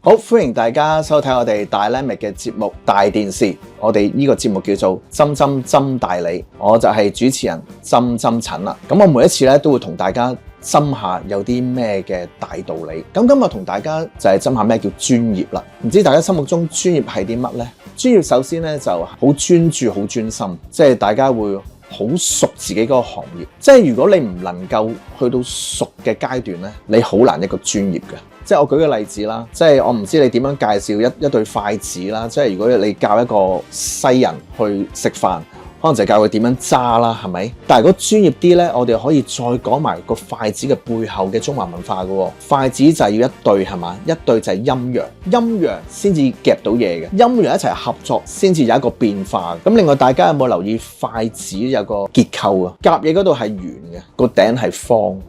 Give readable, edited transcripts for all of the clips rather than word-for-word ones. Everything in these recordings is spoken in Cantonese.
好，歡迎大家收睇我哋 Dynamic 嘅節目大電視。我哋呢個節目叫做針針針大理，我就係主持人針針陳啦。咁我每一次咧都會同大家針下有啲咩嘅大道理。咁今日同大家就係針下咩叫專業啦。唔知大家心目中專業係啲乜呢？專業首先咧就好專注、好專心，即係大家會好熟自己嗰個行業。即係如果你唔能夠去到熟嘅階段咧，你好難一個專業嘅。即係我舉個例子啦，即係我唔知你點樣介紹一對筷子啦。即係如果你教一個西人去食飯，可能就教佢點樣揸啦，係咪？但係如果專業啲咧，我哋可以再講埋個筷子嘅背後嘅中華文化嘅喎。筷子就係要一對係嘛，一對就係陰陽，陰陽先至夾到嘢嘅，陰陽一齊合作先至有一個變化。咁另外大家有冇留意筷子有個結構啊？夾嘢嗰度係圓嘅，個頂係方。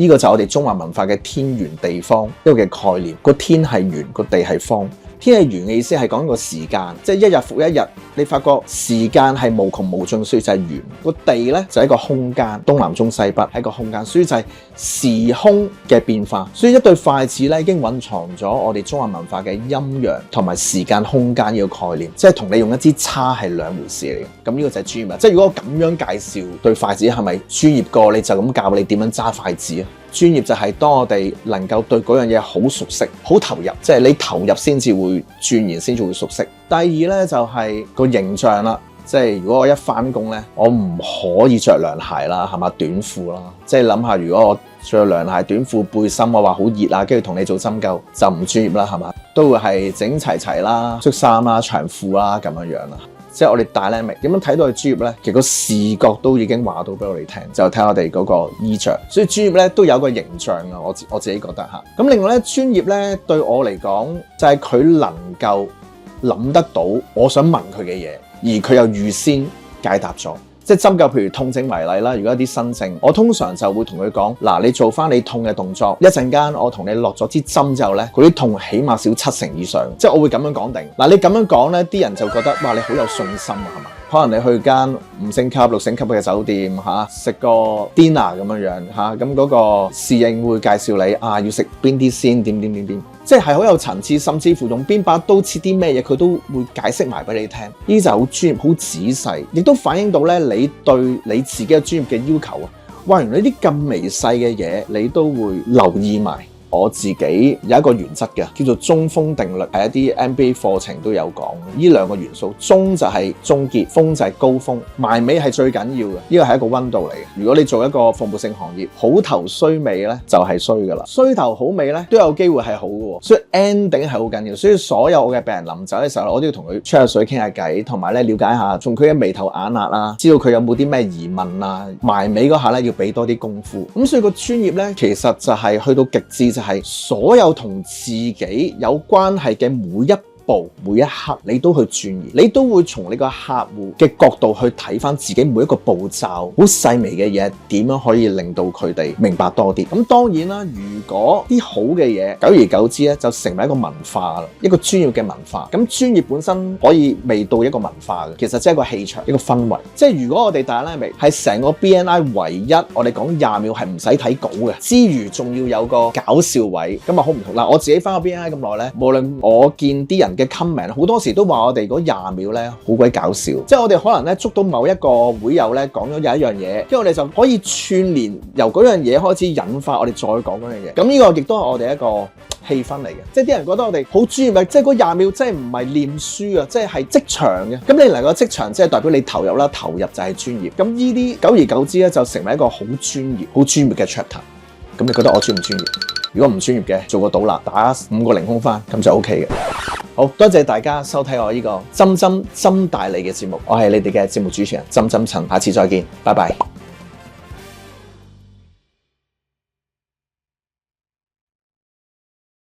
呢個就係我哋中華文化嘅天圓地方一個嘅概念，個天係圓，個地係方。天係圓嘅意思係講個時間，即係一日復一日，你發覺時間係無窮無盡，所以就係圓。個地咧就係一個空間，東南中西北係一個空間，所以就係時空嘅變化。所以一對筷子咧已經蘊藏咗我哋中華文化嘅陰陽同埋時間空間呢個概念，即係同你用一支叉係兩回事嚟嘅。咁呢個就係專業。即係如果我咁樣介紹對筷子係咪專業過，你就咁教你點樣揸筷子啊？專業就係當我哋能夠對嗰樣嘢好熟悉、好投入，即係你投入先至會鑽研，先至會熟悉。第二咧就係個形象啦，即係如果我一返工咧，我唔可以着涼鞋啦，係嘛，短褲啦。即係諗下，如果我着涼鞋、短褲、背心，我話好熱啊，跟住同你做針灸，就唔專業啦，係嘛，都會係整齊齊啦，恤衫啦、長褲啦咁樣啦。即係我哋Dynamic點樣睇到佢專業咧？其實個視覺都已經話到俾我哋聽，就睇我哋嗰個衣着。所以專業咧都有個形象啊，我自己覺得嚇。咁另外咧，專業咧對我嚟講就係佢能夠諗得到我想問佢嘅嘢，而佢又預先解答咗。即係針灸，譬如痛症為例啦，如果一啲新症，我通常就會同佢講：嗱，你做翻你痛嘅動作，一陣間我同你落咗支針之後咧，嗰啲痛起碼少70%以上。即係我會咁樣講定。嗱，你咁樣講咧，啲人就覺得哇，你好有信心啊，係嘛？可能你去間5星級、6星級嘅酒店食個 dinner 咁樣咁嗰個侍應會介紹你要食邊啲先，點，即係好有層次，甚至乎用邊把刀切啲咩嘢，佢都會解釋埋俾你聽。呢就好專業、好仔細，亦都反映到咧你對你自己嘅專業嘅要求啊！哇，原來呢啲咁微細嘅嘢，你都會留意埋。我自己有一個原則嘅，叫做中鋒定律，係一啲 MBA 課程都有講。呢兩個元素，中就係終結，鋒就係高峰，埋尾係最緊要嘅。呢個係一個溫度嚟嘅。如果你做一個服務性行業，好頭衰尾咧就係衰噶啦，衰頭好尾咧都有機會係好嘅。所以 ending 係好緊要。所以所有我嘅病人臨走嘅時候，我都要同佢吹下水、傾下偈，同埋咧了解下從佢嘅眉頭眼額啦，知道佢有冇啲咩疑問啊。埋尾嗰下咧要俾多啲功夫。咁所以個專業咧其實就係去到極致。就係所有同自己有關係嘅每一步每一刻，你都去鑽研，你都會從你個客戶嘅角度去睇翻自己每一個步驟，好細微嘅嘢點樣可以令到佢哋明白多啲。咁當然啦，如果啲好嘅嘢，久而久之咧就成為一個文化啦，一個專業嘅文化。咁專業本身可以未到一個文化嘅，其實即係一個氣場，一個氛圍。即係如果我哋Dynamic係成個 BNI 唯一我哋講20秒係唔使睇稿嘅，之餘仲要有個搞笑位，咁啊好唔同啦。我自己翻個 BNI 咁耐咧，無論我見啲人嘅 comment 好多時都話我哋嗰20秒咧好鬼搞笑，即係我哋可能咧捉到某一個會友咧講咗有一樣嘢，跟住我哋就可以串連由嗰樣嘢開始引發我哋再講嗰樣嘢。咁呢個亦都係我哋一個氣氛嚟嘅，即係啲人覺得我哋好專業，即係嗰20秒即係唔係念書啊，即係職場嘅。咁你嚟個職場即係代表你投入啦，投入就係專業。咁呢啲久而久之咧就成為一個好專業嘅 chapter。咁你覺得我專唔專業？如果唔專業嘅，做個倒立打5個凌空翻，咁就 OK 嘅。好多謝大家收睇我呢個針針針大理嘅節目，我係你哋嘅節目主持人針針陳，下次再見，拜拜。